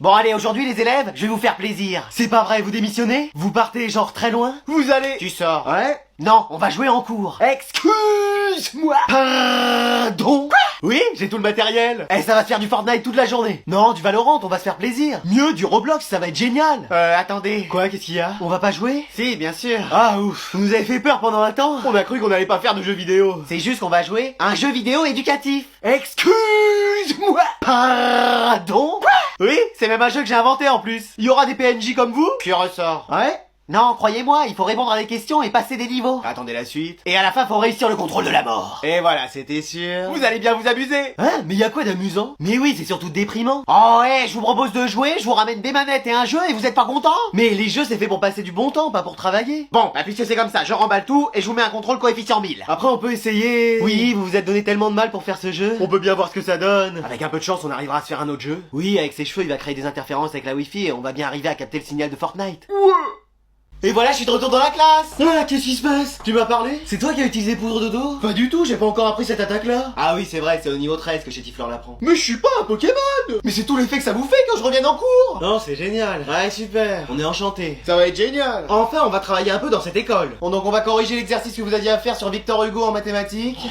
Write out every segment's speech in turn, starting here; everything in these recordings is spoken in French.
Bon allez, aujourd'hui les élèves, je vais vous faire plaisir. C'est pas vrai, vous démissionnez? Vous partez genre très loin? Vous allez... Tu sors. Ouais? Non, on va jouer en cours. Excuse-moi. Pardon? Quoi? Oui, j'ai tout le matériel. Eh, ça va se faire du Fortnite toute la journée. Non, du Valorant, on va se faire plaisir. Mieux, du Roblox, ça va être génial. Attendez. Quoi, qu'est-ce qu'il y a? On va pas jouer? Si, bien sûr. Ah ouf, vous nous avez fait peur pendant un temps. On a cru qu'on allait pas faire de jeux vidéo. C'est juste qu'on va jouer un jeu vidéo éducatif. Excuse-moi. Pardon? Quoi? Oui, c'est même un jeu que j'ai inventé en plus. Il y aura des PNJ comme vous. Qui ressort? Ouais? Non, croyez-moi, il faut répondre à des questions et passer des niveaux. Attendez la suite. Et à la fin, faut réussir le contrôle de la mort. Et voilà, c'était sûr. Vous allez bien vous amuser. Hein? Mais y a quoi d'amusant? Mais oui, c'est surtout déprimant. Oh ouais, je vous propose de jouer, je vous ramène des manettes et un jeu et vous êtes pas content? Mais les jeux, c'est fait pour passer du bon temps, pas pour travailler. Bon, bah puisque c'est comme ça, je remballe tout et je vous mets un contrôle coefficient 1000. Après, on peut essayer... Oui, vous vous êtes donné tellement de mal pour faire ce jeu. On peut bien voir ce que ça donne. Avec un peu de chance, on arrivera à se faire un autre jeu. Oui, avec ses cheveux, il va créer des interférences avec la Wi-Fi et on va bien arriver à capter le signal de Fortnite. Ouais. Et voilà, je suis de retour dans la classe. Ah, qu'est-ce qui se passe? Tu m'as parlé? C'est toi qui as utilisé poudre dodo? Pas du tout, j'ai pas encore appris cette attaque-là. Ah oui, c'est vrai, c'est au niveau 13 que Chétifleur l'apprend. Mais je suis pas un Pokémon. Mais c'est tout l'effet que ça vous fait quand je reviens en cours. Non, c'est génial. Ouais, super. On est enchantés. Ça va être génial. Enfin, on va travailler un peu dans cette école. Bon, donc on va corriger l'exercice que vous aviez à faire sur Victor Hugo en mathématiques.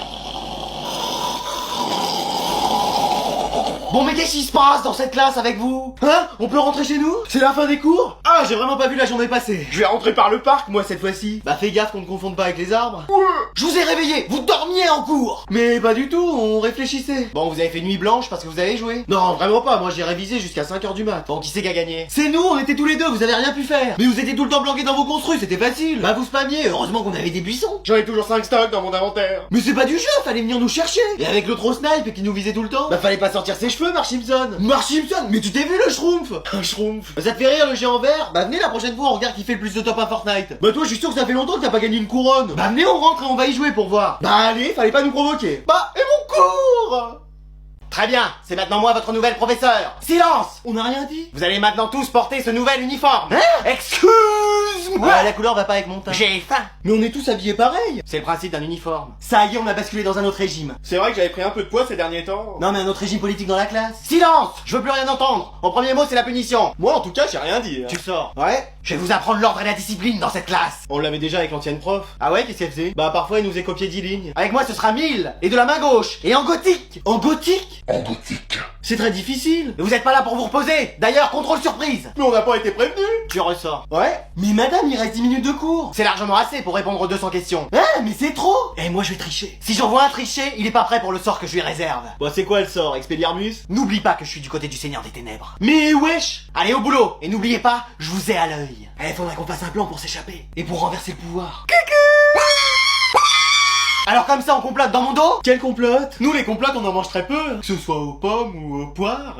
Bon, mais qu'est-ce qui se passe dans cette classe avec vous? Hein? On peut rentrer chez nous? C'est la fin des cours? Ah, j'ai vraiment pas vu la journée passer. Je vais rentrer par le parc, moi, cette fois-ci. Bah, fais gaffe qu'on ne confonde pas avec les arbres. Ouais. Je vous ai réveillé, vous dormiez en cours. Mais pas du tout, on réfléchissait. Bon, vous avez fait nuit blanche parce que vous avez joué? Non, vraiment pas, moi j'ai révisé jusqu'à 5h du mat. Bon, qui c'est qui a gagné? C'est nous, on était tous les deux, vous avez rien pu faire. Mais vous étiez tout le temps bloqués dans vos construits, c'était facile. Bah, vous spammiez, heureusement qu'on avait des buissons. J'en ai toujours 5 stocks dans mon inventaire. Mais c'est pas du jeu, fallait venir nous chercher. Et avec l'autre au snipe et qui nous visait tout le temps. Bah fallait pas sortir ses cheveux, Mark Simpson. Mark Simpson, mais tu t'es vu le schtroumpf? Un schtroumpf. Ça te fait rire le géant vert? Bah venez la prochaine fois on regarde qui fait le plus de top à Fortnite. Bah toi je suis sûr que ça fait longtemps que t'as pas gagné une couronne. Bah venez on rentre et on va y jouer pour voir. Bah allez, fallait pas nous provoquer. Bah et mon cours. Très bien, c'est maintenant moi votre nouvelle professeur. Silence! On n'a rien dit. Vous allez maintenant tous porter ce nouvel uniforme. Hein? Excuse-moi. Ouais, la couleur va pas avec mon teint. J'ai faim. Mais on est tous habillés pareil. C'est le principe d'un uniforme. Ça y est, on a basculé dans un autre régime. C'est vrai que j'avais pris un peu de poids ces derniers temps. Non mais un autre régime politique dans la classe. Silence! Je veux plus rien entendre. En premier mot, c'est la punition. Moi en tout cas j'ai rien dit. Tu sors. Ouais. Je vais vous apprendre l'ordre et la discipline dans cette classe. On l'avait déjà avec l'ancienne prof. Ah ouais, qu'est-ce qu'elle faisait? Bah parfois elle nous a copié 10 lignes. Avec moi ce sera 1000 et de la main gauche et en gothique. En gothique? En gothique. C'est très difficile. Mais vous êtes pas là pour vous reposer. D'ailleurs, contrôle surprise. Mais on n'a pas été prévenus. Tu ressors. Ouais. Mais madame, il reste 10 minutes de cours. C'est largement assez pour répondre aux 200 questions. Ah, mais c'est trop. Et moi je vais tricher. Si j'en vois un tricher, il est pas prêt pour le sort que je lui réserve. Bah c'est quoi le sort, Expelliarmus? N'oublie pas que je suis du côté du Seigneur des Ténèbres. Mais wesh. Allez au boulot. Et n'oubliez pas, je vous ai à l'œil. Eh, faudrait qu'on fasse un plan pour s'échapper. Et pour renverser le pouvoir. Alors comme ça on complote dans mon dos? Quelle complote? Nous les complotes on en mange très peu. Que ce soit aux pommes ou aux poires.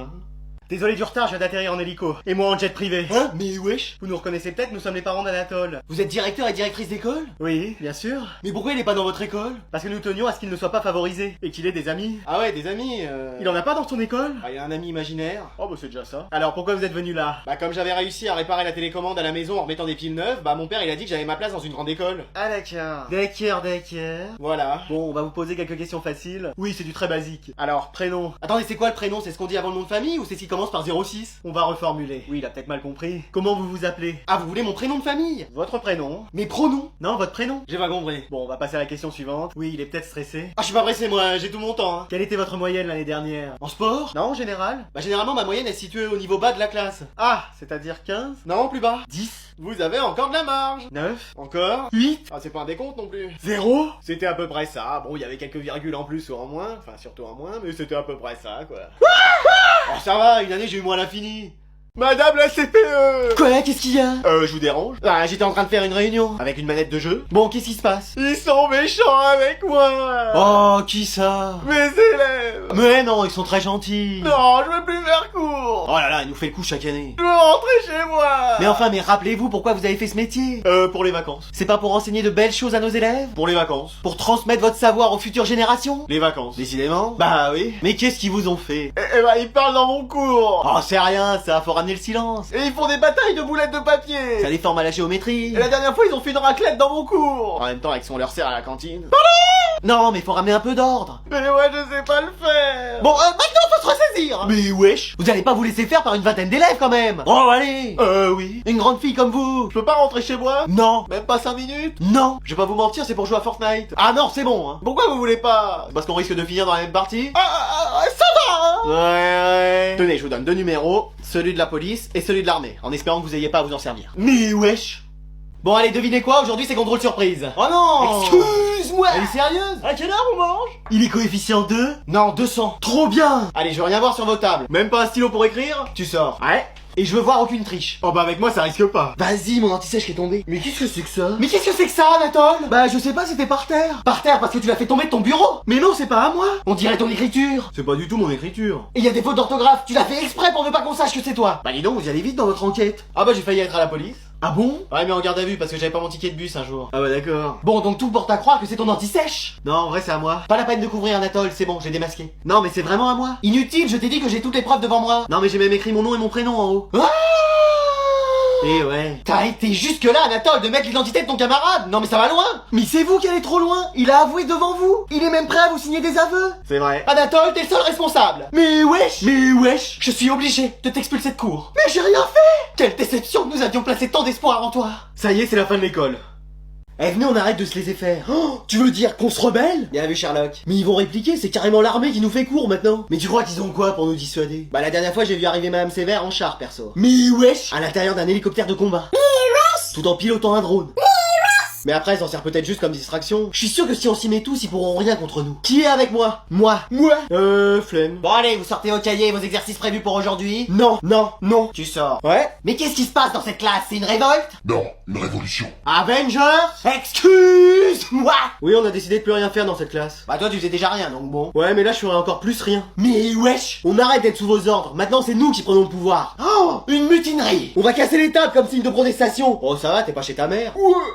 Désolé du retard, je viens d'atterrir en hélico. Et moi en jet privé. Hein? Mais wesh. Vous nous reconnaissez peut-être, nous sommes les parents d'Anatole. Vous êtes directeur et directrice d'école? Oui, bien sûr. Mais pourquoi il est pas dans votre école? Parce que nous tenions à ce qu'il ne soit pas favorisé. Et qu'il ait des amis. Ah ouais, des amis. Il en a pas dans son école? Ah, il a un ami imaginaire. Oh bah c'est déjà ça. Alors pourquoi vous êtes venu là? Bah comme j'avais réussi à réparer la télécommande à la maison en remettant des piles neuves, bah mon père il a dit que j'avais ma place dans une grande école. Ah d'accord. D'accord. Voilà. Bon, on va vous poser quelques questions faciles. Oui, c'est du très basique. Alors, prénom. Attendez, c'est quoi le prénom? C'est ce qu'on dit avant le nom de famille ou c'est ce qui commence par 06? On va reformuler. Oui, il a peut-être mal compris. Comment vous vous appelez? Ah, vous voulez mon prénom de famille? Votre prénom? Mes pronoms? Non, votre prénom? J'ai pas compris. Bon, on va passer à la question suivante. Oui, il est peut-être stressé. Ah, je suis pas pressé moi, j'ai tout mon temps. Hein. Quelle était votre moyenne l'année dernière? En sport? Non, en général? Bah généralement ma moyenne est située au niveau bas de la classe. Ah, c'est-à-dire 15? Non, plus bas. 10? Vous avez encore de la marge. 9? Encore 8? Ah, c'est pas un décompte non plus. 0? C'était à peu près ça. Bon, il y avait quelques virgules en plus ou en moins, enfin surtout en moins, mais c'était à peu près ça, quoi. Oh, ça va, une année j'ai eu moins à l'infini. Madame la CPE! Quoi? Qu'est-ce qu'il y a? Je vous dérange? Ah, j'étais en train de faire une réunion avec une manette de jeu. Bon, qu'est-ce qui se passe? Ils sont méchants avec moi! Oh, qui ça? Mes élèves! Mais non, ils sont très gentils. Non, je veux plus faire cours! Oh là là, il nous fait le coup chaque année. Je veux rentrer chez moi! Mais enfin, mais rappelez-vous pourquoi vous avez fait ce métier? Pour les vacances. C'est pas pour enseigner de belles choses à nos élèves? Pour les vacances. Pour transmettre votre savoir aux futures générations? Les vacances. Décidément. Bah oui. Mais qu'est-ce qu'ils vous ont fait? Eh bah, ils parlent dans mon cours! Oh, c'est rien, ça, faut ramener le silence. Et ils font des batailles de boulettes de papier! Ça les forme à la géométrie. Et la dernière fois, ils ont fait une raclette dans mon cours! En même temps, avec ce qu'on leur sert à la cantine. Non, mais faut ramener un peu d'ordre. Mais moi je sais pas le faire. Bon, maintenant faut se ressaisir. Mais wesh. Vous allez pas vous laisser faire par une vingtaine d'élèves quand même. Oh, allez. Oui. Une grande fille comme vous. Je peux pas rentrer chez moi? Non. Même pas 5 minutes? Non. Je vais pas vous mentir, c'est pour jouer à Fortnite. Ah non, c'est bon, hein. Pourquoi vous voulez pas? Parce qu'on risque de finir dans la même partie? Ça va, hein. Ouais. Tenez, je vous donne 2 numéros, celui de la police et celui de l'armée, en espérant que vous ayez pas à vous en servir. Mais wesh. Bon, allez, devinez quoi, aujourd'hui c'est contrôle surprise. Oh non! Excuse-moi. Elle est sérieuse? À quelle heure on mange? Il est coefficient 2? Non, 200. Trop bien. Allez, je veux rien voir sur vos tables. Même pas un stylo pour écrire? Tu sors. Ouais. Et je veux voir aucune triche. Oh bah avec moi ça risque pas. Vas-y, mon anti-sèche qui est tombé. Mais qu'est-ce que c'est que ça? Mais qu'est-ce que c'est que ça, Anatole? Bah, je sais pas, c'était par terre. Par terre parce que tu l'as fait tomber de ton bureau. Mais non, c'est pas à moi. On dirait ton écriture. C'est pas du tout mon écriture. Et il y a des fautes d'orthographe. Tu l'as fait exprès pour ne pas qu'on sache que c'est toi. Bah dis donc, vous y allez vite dans votre enquête. Ah bah j'ai failli être à la police. Ah bon? Ouais mais en garde à vue parce que j'avais pas mon ticket de bus un jour. Ah bah d'accord. Bon, donc tout porte à croire que c'est ton anti-sèche. Non, en vrai c'est à moi. Pas la peine de couvrir Anatole, c'est bon, j'ai démasqué. Non mais c'est vraiment à moi. Inutile, je t'ai dit que j'ai toutes les preuves devant moi. Non mais j'ai même écrit mon nom et mon prénom en haut. Ah, Et ouais. t'as été jusque là, Anatole, de mettre l'identité de ton camarade. Non mais ça va loin. Mais c'est vous qui allez trop loin. Il a avoué devant vous. Il est même prêt à vous signer des aveux. C'est vrai. Anatole, t'es le seul responsable. Mais wesh. Mais wesh. Je suis obligé de t'expulser de cours. Mais j'ai rien fait. Quelle déception, nous avions placé tant d'espoir en toi. Ça y est, c'est la fin de l'école. Eh venez, on arrête de se laisser faire. Oh, tu veux dire qu'on se rebelle? Bien vu Sherlock. Mais ils vont répliquer, c'est carrément l'armée qui nous fait cours maintenant. Mais tu crois qu'ils ont quoi pour nous dissuader? Bah la dernière fois j'ai vu arriver Madame Sévère en char perso. Mais wesh. À l'intérieur d'un hélicoptère de combat. Tout en pilotant un drone. Mais après elle s'en sert peut-être juste comme distraction. Je suis sûr que si on s'y met tous, ils pourront rien contre nous. Qui est avec moi? Moi. Flemme. Bon allez, vous sortez au cahier vos exercices prévus pour aujourd'hui? Non, non. Tu sors. Ouais. Mais qu'est-ce qui se passe dans cette classe? C'est une révolte? Non, une révolution. Avengers? Excuse-moi. Oui, on a décidé de plus rien faire dans cette classe. Bah toi tu faisais déjà rien donc bon. Ouais, mais là je ferai encore plus rien. Mais wesh. On arrête d'être sous vos ordres. Maintenant c'est nous qui prenons le pouvoir. Oh, une mutinerie. On va casser les tables comme signe de protestation. Oh ça va, t'es pas chez ta mère.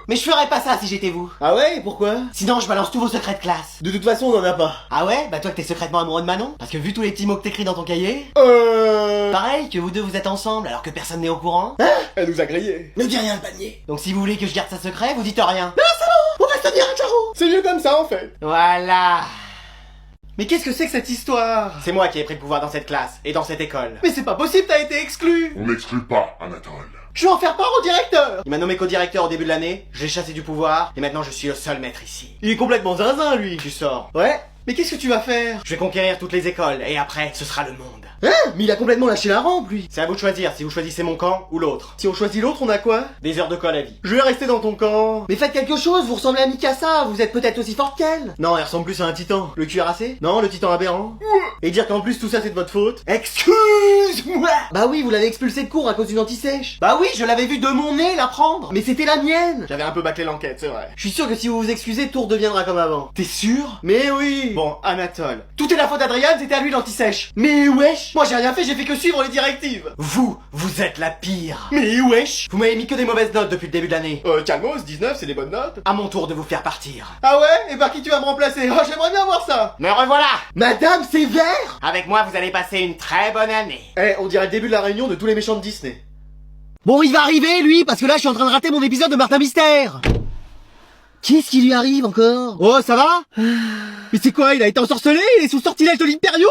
Mais je ferais pas ça si j'étais vous. Ah ouais, et pourquoi? Sinon je balance tous vos secrets de classe. De toute façon on en a pas. Ah ouais? Bah toi que t'es secrètement amoureux de Manon? Parce que vu tous les petits mots que t'écris dans ton cahier... Pareil, que vous deux vous êtes ensemble alors que personne n'est au courant. Elle nous a grillé. Ne dis rien le panier. Donc si vous voulez que je garde ça secret, vous dites rien. Non c'est bon, on va se tenir un carreau. C'est mieux comme ça en fait. Voilà. Mais qu'est-ce que c'est que cette histoire? C'est moi qui ai pris le pouvoir dans cette classe et dans cette école. Mais c'est pas possible, t'as été exclu. On n'exclut pas, Anatole. Je vais en faire part au directeur. Il m'a nommé co-directeur au début de l'année, je l'ai chassé du pouvoir, et maintenant je suis le seul maître ici. Il est complètement zinzin lui. Tu sors. Ouais. Mais qu'est-ce que tu vas faire? Je vais conquérir toutes les écoles, et après, ce sera le monde. Hein? Mais il a complètement lâché la rampe lui. C'est à vous de choisir si vous choisissez mon camp ou l'autre. Si on choisit l'autre, on a quoi? Des heures de colle à vie. Je vais rester dans ton camp. Mais faites quelque chose, vous ressemblez à Mikasa, vous êtes peut-être aussi forte qu'elle. Non, elle ressemble plus à un titan. Le cuirassé? Non, le titan aberrant? Et dire qu'en plus tout ça c'est de votre faute? Excuse-moi. Bah oui, vous l'avez expulsé de cours à cause d'une anti-sèche. Bah oui, je l'avais vu de mon nez la prendre. Mais c'était la mienne. J'avais un peu bâclé l'enquête, c'est vrai. Je suis sûr que si vous vous excusez, tout redeviendra comme avant. T'es sûr? Mais oui. Bon, Anatole. Tout est la faute d'Adrian, c'était à lui l'anti-sèche. Mais wesh. Moi j'ai rien fait, j'ai fait que suivre les directives. Vous êtes la pire. Mais wesh. Vous m'avez mis que des mauvaises notes depuis le début de l'année. Calmos, 19, c'est des bonnes notes. À mon tour de vous faire partir. Ah ouais? Et par qui tu vas me remplacer? Oh, j'aimerais bien voir ça. Me revoilà. Madame Sévère. Avec moi, vous allez passer une très bonne année. Eh, on dirait le début de la réunion de tous les méchants de Disney. Bon, il va arriver, lui, parce que là, je suis en train de rater mon épisode de Martin Mystère. Qu'est-ce qui lui arrive encore? Oh, ça va? Mais c'est quoi, il a été ensorcelé? Il est sous sortilège de l'Imperium?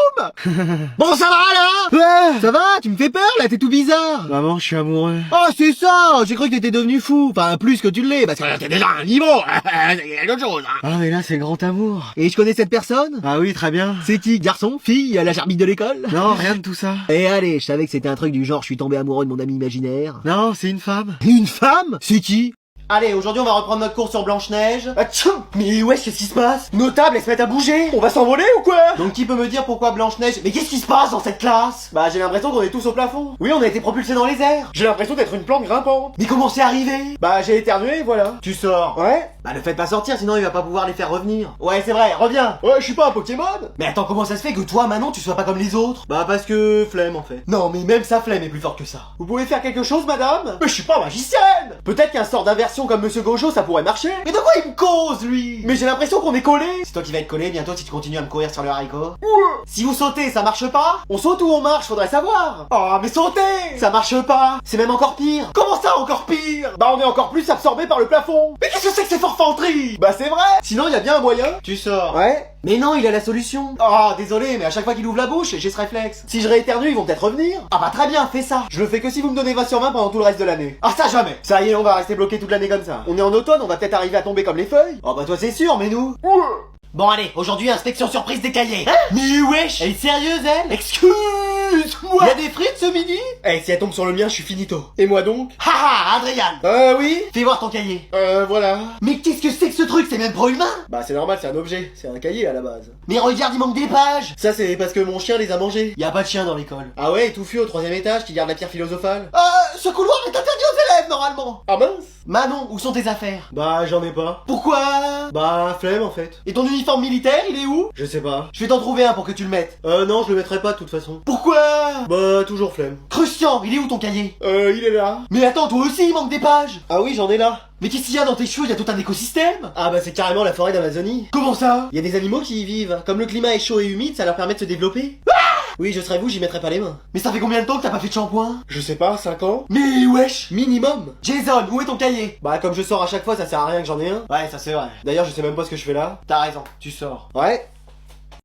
Bon, ça va, là? Ouais. Ça va? Tu me fais peur, là, t'es tout bizarre. Maman, je suis amoureux. Oh, c'est ça. J'ai cru que t'étais devenu fou. Enfin, plus que tu l'es, parce que t'es déjà à un niveau. C'est quelque chose, hein. Ah, mais là, c'est grand amour. Et je connais cette personne? Ah oui, très bien. C'est qui? Garçon? Fille? La charmille de l'école? Non, rien de tout ça. Et allez, je savais que c'était un truc du genre, je suis tombé amoureux de mon ami imaginaire. Non, c'est une femme. Une femme? C'est qui? Allez, aujourd'hui on va reprendre notre cours sur Blanche-Neige. Atchou! Mais wesh, qu'est-ce qui se passe? Nos tables, elles se mettent à bouger! On va s'envoler ou quoi? Donc qui peut me dire pourquoi Blanche-Neige... Mais qu'est-ce qui se passe dans cette classe? Bah j'ai l'impression qu'on est tous au plafond. Oui, on a été propulsés dans les airs! J'ai l'impression d'être une plante grimpante. Mais comment c'est arrivé? Bah j'ai éternué, voilà. Tu sors. Ouais? Bah ne faites pas sortir, sinon il va pas pouvoir les faire revenir. Ouais, c'est vrai, reviens. Ouais, je suis pas un Pokémon. Mais attends, comment ça se fait que toi, Manon, tu sois pas comme les autres? Bah parce que flemme en fait. Non, mais même sa flemme est plus forte que ça. Vous pouvez faire quelque chose, madame? Mais je suis pas magicienne! Peut-être qu'un sort d'inversion version comme Monsieur Gojo, ça pourrait marcher. Mais de quoi il me cause, lui? Mais j'ai l'impression qu'on est collé. C'est toi qui vas être collé bientôt si tu continues à me courir sur le haricot. Si vous sautez, ça marche pas? On saute ou on marche? Faudrait savoir. Oh, mais sautez! Ça marche pas. C'est même encore pire. Comment ça, encore pire? Bah, on est encore plus absorbé par le plafond. Mais qu'est-ce que c'est que ces forfanteries? Bah, c'est vrai. Sinon, y a bien un moyen. Tu sors. Ouais. Mais non, il a la solution. Oh, désolé, mais à chaque fois qu'il ouvre la bouche, j'ai ce réflexe. Si je rééternue, ils vont peut-être revenir. Ah bah très bien, fais ça. Je le fais que si vous me donnez 20 sur 20 pendant tout le reste de l'année. Ah ça jamais. Ça y est, on va rester bloqué toute l'année comme ça. On est en automne, on va peut-être arriver à tomber comme les feuilles. Oh bah toi c'est sûr, mais nous... Bon allez, aujourd'hui inspection surprise des cahiers. Hein? Mais wesh, elle est sérieuse elle? Excuse-moi. Y'a des frites ce midi? Eh, si elle tombe sur le mien, je suis finito. Et moi donc? Haha, Adrien. Oui? Fais voir ton cahier. Voilà. Mais qu'est-ce que c'est que ce truc? C'est même pas humain? Bah c'est normal, c'est un objet. C'est un cahier à la base. Mais regarde, il manque des pages. Ça c'est parce que mon chien les a mangés. Y a pas de chien dans l'école. Ah ouais, touffu au 3ème étage qui garde la pierre philosophale. Ce couloir est interdit aux élèves normalement. Ah mince. Manon, où sont tes affaires? Bah j'en ai pas. Pourquoi? Bah flemme en fait. Et ton uniforme militaire, il est où? Je sais pas. Je vais t'en trouver un pour que tu le mettes. Non, je le mettrai pas de toute façon. Pourquoi? Bah toujours flemme. Crucian, il est où ton cahier? Il est là. Mais attends, toi aussi il manque des pages. Ah oui, j'en ai là. Mais qu'est-ce qu'il y a dans tes cheveux? Il y a tout un écosystème. Ah bah c'est carrément la forêt d'Amazonie. Comment ça? Il y a des animaux qui y vivent. Comme le climat est chaud et humide, ça leur permet de se développer. Oui, je serais vous, j'y mettrais pas les mains. Mais ça fait combien de temps que t'as pas fait de shampoing? Je sais pas, 5 ans? Mais wesh! Minimum! Jason, où est ton cahier? Bah comme je sors à chaque fois, ça sert à rien que j'en ai un. Ouais, ça c'est vrai. D'ailleurs, je sais même pas ce que je fais là. T'as raison, tu sors. Ouais?